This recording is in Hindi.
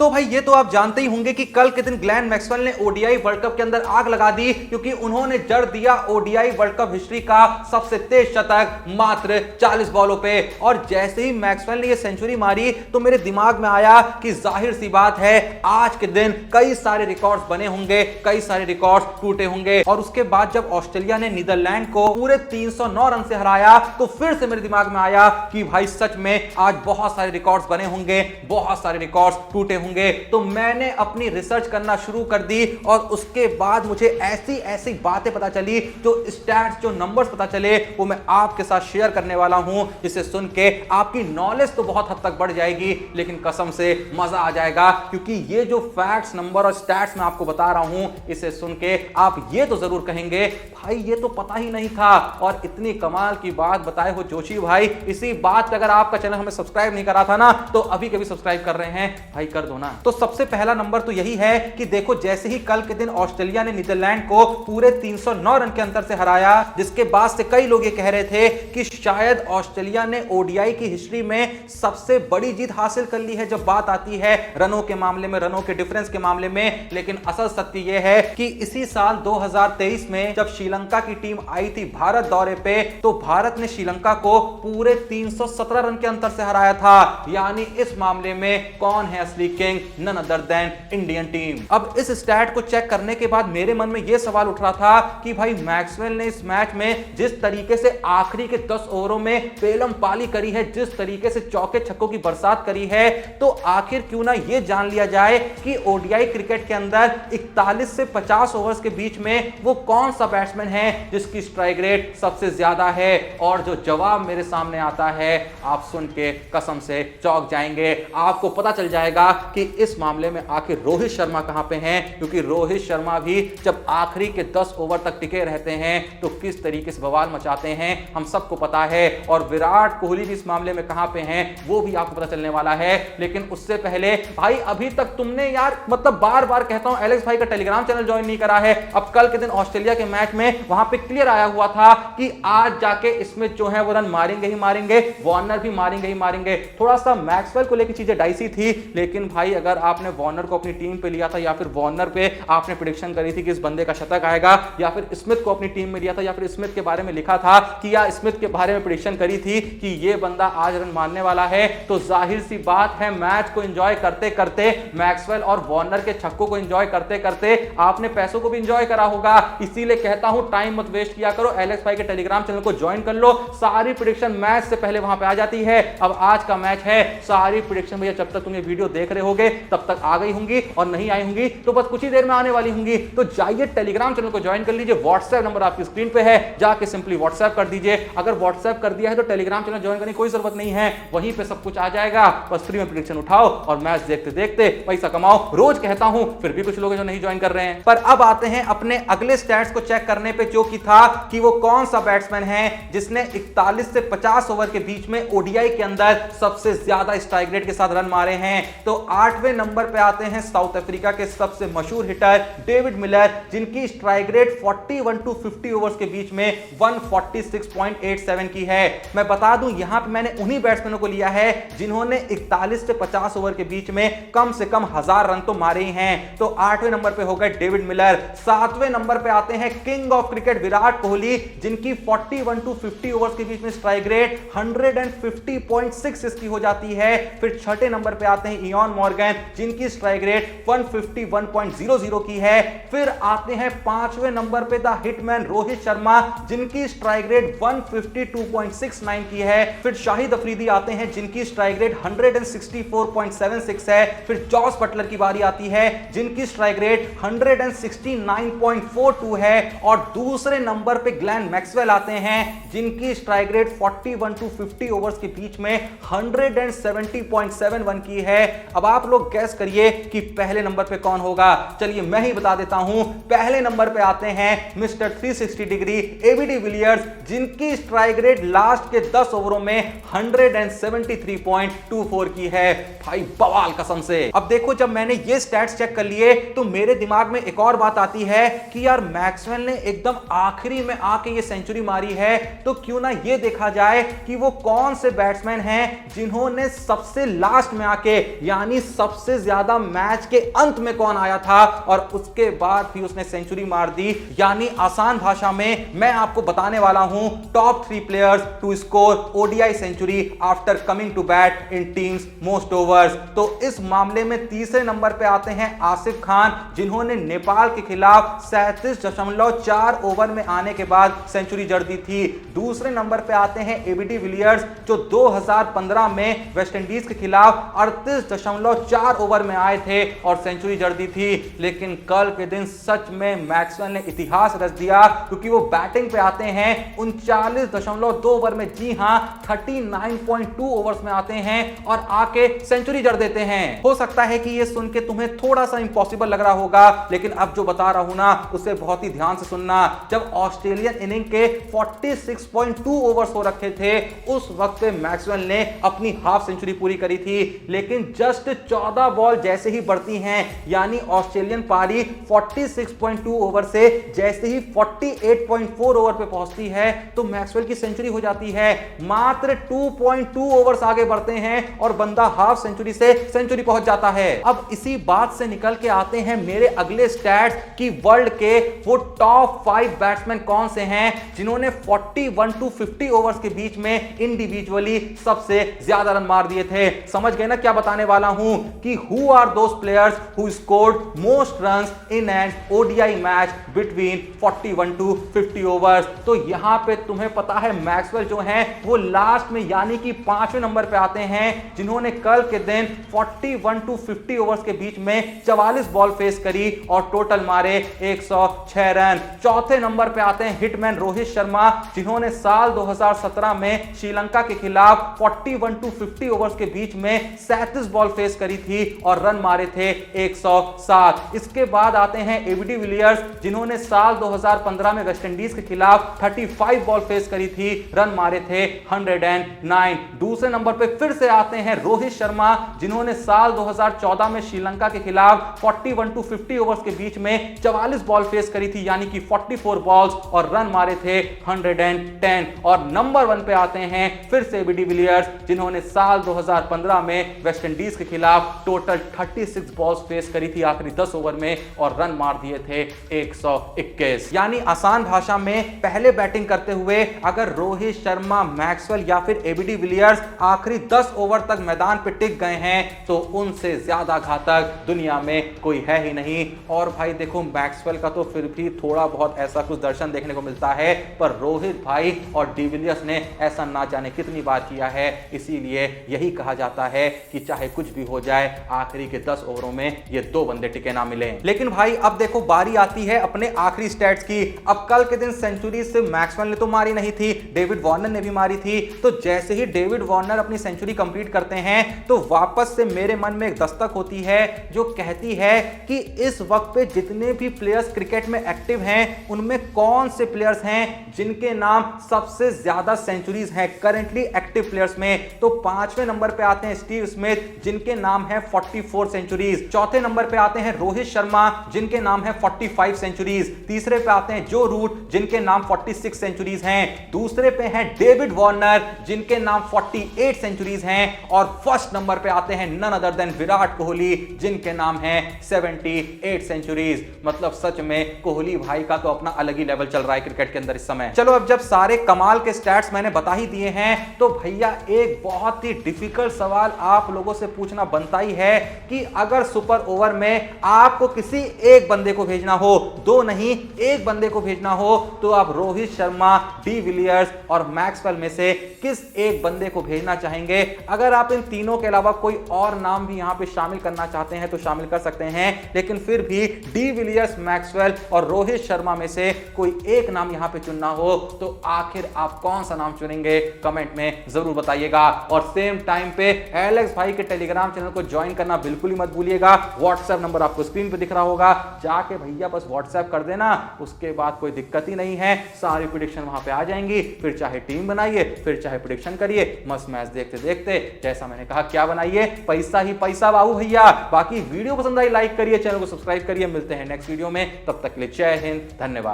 तो भाई ये तो आप जानते ही होंगे कि कल के दिन ग्लेन मैक्सवेल ने ओडीआई वर्ल्ड कप के अंदर आग लगा दी, क्योंकि उन्होंने जड़ दिया ओडीआई वर्ल्ड कप हिस्ट्री का सबसे तेज शतक मात्र 40 बॉलों पे। और जैसे ही मैक्सवेल ने ये सेंचुरी मारी तो मेरे दिमाग में आया कि जाहिर सी बात है आज के दिन कई सारे रिकॉर्ड्स बने होंगे, कई सारे रिकॉर्ड्स टूटे होंगे। और उसके बाद जब ऑस्ट्रेलिया ने नीदरलैंड को पूरे 309 रन से हराया तो फिर से मेरे दिमाग में आया कि भाई सच में आज बहुत सारे रिकॉर्ड्स बने होंगे, बहुत सारे रिकॉर्ड्स टूटे होंगे। तो मैंने अपनी रिसर्च करना शुरू कर दी और उसके बाद मुझे ऐसी ऐसी बातें पता चली, जो स्टैट्स, जो नंबर्स पता चले, वो मैं आपके साथ शेयर करने वाला हूं, जिसे सुन के आपकी नॉलेज तो बहुत हद तक बढ़ जाएगी, लेकिन कसम से मजा आ जाएगा। क्योंकि ये जो फैक्ट्स, नंबर और स्टैट्स मैं आपको बता रहा हूं, इसे सुन के आप ये तो जरूर कहेंगे भाई ये तो पता ही नहीं था। और इतनी कमाल की बात बताए हो जोशी भाई, इसी बात पे अगर आपका चैनल हमें सब्सक्राइब नहीं करा था ना, तो अभी कभी सब्सक्राइब कर रहे हैं भाई कर दो ना। तो सबसे पहला नंबर तो यही है कि देखो, जैसे ही कल के दिन ऑस्ट्रेलिया ने नीदरलैंड को पूरे 309 रन के अंतर से हराया, जिसके बाद से कई लोग ये कह रहे थे कि शायद ऑस्ट्रेलिया ने ओडीआई की हिस्ट्री में सबसे बड़ी जीत हासिल कर ली है जब बात आती है रनों के मामले में, रनों के डिफरेंस के मामले में। लेकिन असल सत्य यह है कि इसी साल 2023 में जब श्रीलंका की टीम आई थी भारत दौरे पे, तो भारत ने श्रीलंका को पूरे 317 रन के अंतर से हराया था। यानी इस मामले में कौन है असली king? None other than Indian team. अब इस स्टैट को चेक करने के बाद मेरे मन में यह सवाल उठ रहा था कि भाई मैक्सवेल ने इस मैच में जिस तरीके से आखिरी के 10 ओवरों में पेलम पाली करी है, जिस तरीके से चौके छक्कों की बरसात करी है, तो आखिर क्यों ना यह जान लिया जाए कि ओडीआई क्रिकेट के अंदर 41 से 50 ओवर्स के बीच में वो कौन सा बैट्समैन है जिसकी स्ट्राइक रेट सबसे ज्यादा है। और जो जवाब मेरे सामने आता है, आप सुन के कसम से चौंक जाएंगे। आपको पता चल जाएगा कि इस मामले में आखिर रोहित शर्मा कहां पे हैं, क्योंकि रोहित शर्मा भी जब आखिरी के 10 ओवर तक टिके रहते हैं तो किस तरीके से बवाल मचाते हैं हम सबको पता है। और विराट कोहली भी इस मामले में कहां पे हैं वो भी आपको पता चलने वाला है। लेकिन उससे पहले भाई, अभी तक तुमने यार, मतलब बार बार कहता हूं, एलेक्स भाई का टेलीग्राम चैनल ज्वाइन नहीं करा है। अब कल के दिन ऑस्ट्रेलिया के मैच में वहां पे क्लियर आया हुआ था कि आज जाके स्मिथ जो है वो रन मारेंगे ही मारेंगे, वार्नर भी मारेंगे ही मारेंगे। थोड़ा सा मैक्सवेल को लेकर चीजें डाइसी थी, लेकिन भाई अगर आपने वार्नर को अपनी टीम पे लिया था, या फिर वार्नर पे आपने प्रेडिक्शन करी थी कि इस बंदे का शतक आएगा, या फिर स्मिथ को अपनी टीम में लिया था, या फिर स्मिथ के बारे में लिखा था कि या स्मिथ के बारे में प्रेडिक्शन करी थी कि ये बंदा आज रन मारने वाला है, तो जाहिर सी बात है मैच को एंजॉय करते करते, मैक्सवेल और वार्नर के छक्कों को एंजॉय करते करते आपने पैसों को भी एंजॉय करा होगा। इसीलिए कहता हूं टाइम मत वेस्ट किया करो, एलेक्स भाई के टेलीग्राम चैनल को ज्वाइन कर लो, सारी प्रेडिक्शन मैच से पहले वहां पे आ जाती है। अब आज का मैच है, सारी प्रेडिक्शन भैया जब तक तुम ये वीडियो देख रहे होगे तब तक आ गई होंगी, और नहीं आई होंगी तो बस कुछ ही देर में आने वाली होंगी। तो जाइए टेलीग्राम चैनल को ज्वाइन कर लीजिए, व्हाट्सएप नंबर आपकी स्क्रीन पे है, जाके सिंपली व्हाट्सएप कर दीजिए। अगर व्हाट्सएप कर दिया है तो टेलीग्राम चैनल ज्वाइन करने की कोई जरूरत नहीं है, वहीं पे सब कुछ आ जाएगा। बस फ्री में प्रेडिक्शन उठाओ और मैच देखते देखते पैसा कमाओ। रोज कहता हूं, फिर भी कुछ लोग जो नहीं ज्वाइन कर रहे हैं। पर अब आते हैं अपने अगले स्टैट्स को चेक करने पे, जो कि था कि वो कौन सा बैट्समैन है जिसने 41 से 50 ओवर के बीच में ओडीआई के अंदर सबसे ज्यादा स्ट्राइक रेट के साथ रन मारे हैं। तो 8वें नंबर पे आते हैं साउथ अफ्रीका के सबसे मशहूर हिटर डेविड मिलर, जिनकी स्ट्राइक रेट 41 टू 50 ओवर्स के बीच में 146.87 की है। मैं बता दूं, यहां पे मैंने उन्हीं बैट्समैनों को लिया है जिन्होंने 41 से 50 ओवर के बीच में कम से कम 1000 रन तो मारे ही हैं। तो 8वें नंबर पे हो गए डेविड मिलर। 7वें नंबर पे आते हैं king of cricket Virat Kohli, जिनकी 41 टू 50 ओवर्स के बीच में स्ट्राइक रेट 150.66 की हो जाती है। फिर 6ठे नंबर पे आते हैं इयान मॉर्गन, जिनकी स्ट्राइक रेट 151.00 की है। फिर आते हैं 5वें नंबर पे द हिटमैन रोहित शर्मा, जिनकी स्ट्राइक रेट 152.69 की है। फिर शाहिद अफरीदी आते हैं, जिनकी स्ट्राइक रेट 164.76 है। फिर जॉस बटलर की बारी आती है, जिनकी स्ट्राइक रेट 169.42 है। और दूसरे नंबर पे ग्लेन मैक्सवेल आते हैं, जिनकी स्ट्राइक रेट 41 टू 50 ओवर्स के बीच में 170.71 की है। अब आप लोग गैस करिए कि पहले नंबर पे कौन होगा। चलिए मैं ही बता देता हूं, पहले नंबर पे आते हैं मिस्टर 360 डिग्री एबी डिविलियर्स, जिनकी स्ट्राइक रेट लास्ट के 10 ओवरों में 173.24 की है। भाई बवाल कसम से। अब देखो, जब मैंने ये स्टैट्स चेक कर लिए तो मेरे दिमाग में एक और बात आती है कि यार मैक्सवेल ने एकदम आखिरी में आके ये सेंचुरी मारी है, तो क्यों ना ये देखा जाए कि वो कौन से बैट्समैन हैं जिन्होंने सबसे लास्ट में आके, यानी सबसे ज्यादा मैच के अंत में कौन आया था और उसके बाद भी उसने सेंचुरी मार दी। यानी आसान भाषा में मैं आपको बताने वाला हूं top 3 players to score ODI century after coming to bat in teams most overs. तो इस मामले में तीसरे नंबर पे आते हैं आसिफ खान, जिन्होंने नेपाल के खिलाफ 37.4 ओवर में आने के बाद सेंचुरी जड़ दी थी। दूसरे नंबर पे आते हैं एबीडी विलियर्स, जो 2015 में वेस्टइंडीज के खिलाफ 38.4 ओवर में आए थे और सेंचुरी जड़ दी थी। लेकिन कल के दिन सच में मैक्सवेल ने इतिहास रच दिया, क्योंकि वो बैटिंग पे आते हैं 39.2 ओवर में, जी हां 39.2 ओवर्स में आते हैं और आके सेंचुरी जड़ देते हैं। हो सकता है कि ये सुन के तुम्हें थोड़ा सा इंपॉसिबल लग रहा होगा, लेकिन अब जो बता रहा हूं ना उसे बहुत ही ध्यान से सुनना। जब ऑस्ट्रेलियन इनिंग के 46.2 ओवर्स हो रखे थे, उस वक्त पे मैक्सवेल ने अपनी हाफ सेंचुरी पूरी करी थी। लेकिन जस्ट 14 बॉल जैसे ही बढ़ती हैं, यानी ऑस्ट्रेलियन पारी 46.2 ओवर से जैसे ही 48.4 ओवर पे पहुंचती है तो मैक्सवेल की सेंचुरी हो जाती है। मात्र 2.2 ओवर्स आगे बढ़ते हैं और बंदा हाफ सेंचुरी से सेंचुरी पहुंच जाता है। अब इसी बात से निकल के आते हैं मेरे अगले स्टैट्स कि वर्ल्ड के वो टॉप 5 बैट्समैन कौन से हैं जिन्होंने 41 टू 50 ओवर्स के बीच में इंडिविजुअली सबसे ज्यादा रन मार दिए थे। समझ गए ना क्या बताने वाला हूं कि who are those players who scored most runs in an ODI match between 41 to 50 overs. तो यहां पे तुम्हें पता है मैक्सवेल जो हैं वो लास्ट में यानी कि 5वें नंबर पे आते हैं, जिन्होंने कल के दिन 41 टू 50 ओवर्स के बीच में 44 बॉल फेस करी और टोटल मारे 106 रन। चौथे नंबर पे आते हैं हिटमैन रोहित शर्मा, जिन्होंने साल 2017 में श्रीलंका के खिलाफ 41 टू 50 ओवर्स के बीच में 37 बॉल फेस करी थी और रन मारे थे 107। इसके बाद आते हैं एबीडी विलियर्स, जिन्होंने साल 2015 में वेस्टइंडीज के खिलाफ 35 बॉल फेस करी थी, रन मारे थे 109। दूसरे नंबर पे फिर से आते हैं रोहित शर्मा, जिन्होंने साल 2014 में श्रीलंका के खिलाफ 41 टू 50 ओवर्स के बीच में 44 बॉल फेस करी थी, यानी कि 44 बॉल्स और रन मारे थे 110। और नंबर 1 पे आते हैं फिर से एबीडी विलियर्स, जिन्होंने साल 2015 में वेस्टइंडीज के खिलाफ टोटल 36 बॉल्स फेस करी थी आखिरी 10 ओवर में और रन मार दिए थे 121। यानी आसान भाषा में पहले बैटिंग करते हुए अगर रोहित शर्मा, मैक्सवेल या फिर एबीडी विलियर्स आखिरी 10 ओवर तक मैदान पे टिक गए हैं तो उनसे ज्यादा घातक दुनिया में कोई है ही नहीं। और भाई देखो मैक्सवेल का तो फिर भी थोड़ा बहुत ऐसा कुछ दर्शन देखने को मिलता है, पर रोहित भाई और डिविलियर्स ने ऐसा ना जाने कितनी बार किया है। इसीलिए यही कहा जाता है कि चाहे कुछ भी हो जाए आखिरी के 10 ओवरों में ये 2 बंदे टिके ना मिले। लेकिन भाई अब देखो बारी आती है अपने आखिरी स्टैट्स की। अब कल के दिन सेंचुरी सिर्फ मैक्सवेल ने तो मारी नहीं थी, डेविड वार्नर ने भी मारी थी। तो जैसे ही डेविड वार्नर अपनी सेंचुरी कंप्लीट करते हैं तो वापस से मेरे मन में एक दस्तक होती है जो कहती है कि इस वक्त पे जितने भी प्लेयर्स क्रिकेट में एक्टिव हैं उनमें कौन से प्लेयर्स हैं जिनके नाम सबसे ज्यादा सेंचुरीज हैं करंटली एक्टिव प्लेयर्स में। तो 5वें नंबर पे आते हैं स्टीव स्मिथ, जिनके नाम है 44 सेंचुरीज। चौथे नंबर पे आते हैं रोहित शर्मा, जिनके नाम है 45 सेंचुरीज। तीसरे पे आते हैं जो रूट, जिनके नाम 46 सेंचुरीज हैं। दूसरे पे हैं डेविड वार्नर, जिनके नाम 48 सेंचुरीज हैं। और फर्स्ट नंबर पे आते हैं none other than Virat Kohli, जिनके नाम है 78 सेंचुरीज। मतलब सच में कोहली भाई का तो अपना अलग ही लेवल चल रहा है क्रिकेट के अंदर इस समय। चलो अब जब सारे कमाल के स्टैट्स मैंने बता ही दिए हैं तो भैया एक बहुत ही डिफिकल्ट सवाल आप लोगों से पूछना बनता ही है कि अगर सुपर ओवर में आपको किसी एक बंदे को भेजना हो, 2 नहीं एक बंदे को भेजना हो, तो आप रोहित शर्मा, डी विलियर्स और मैक्सवेल में से किस एक बंदे को भेजना चाहेंगे? अगर आप इन तीनों के अलावा कोई और नाम भी यहां पे शामिल करना चाहते हैं तो शामिल कर सकते हैं, लेकिन फिर भी डी विलियर्स, मैक्सवेल और रोहित शर्मा में से कोई एक नाम यहां पे चुनना हो तो आखिर आप कौन सा नाम चुनेंगे कमेंट में जरूर बताइएगा। और सेम टाइम पे एलेक्स भाई के टेलीग्राम चैनल को ज्वाइन करना बिल्कुल ही मत भूलिएगा। व्हाट्सएप नंबर आपको स्क्रीन पे दिख रहा होगा, जाके भैया बस व्हाट्सएप कर देना, उसके बाद कोई दिक्कत ही नहीं है, सारी प्रेडिक्शन वहां पे आ जाएंगी। फिर चाहे टीम बनाइए, फिर चाहे प्रेडिक्शन करिए, मस्त मैच देखते देखते जैसा मैंने कहा क्या बनाइए, पैसा ही पैसा बाबू भैया। बाकी वीडियो पसंद आई लाइक करिए, चैनल को सब्सक्राइब करिए। मिलते हैं नेक्स्ट वीडियो में, तब तक के लिए जय हिंद, धन्यवाद।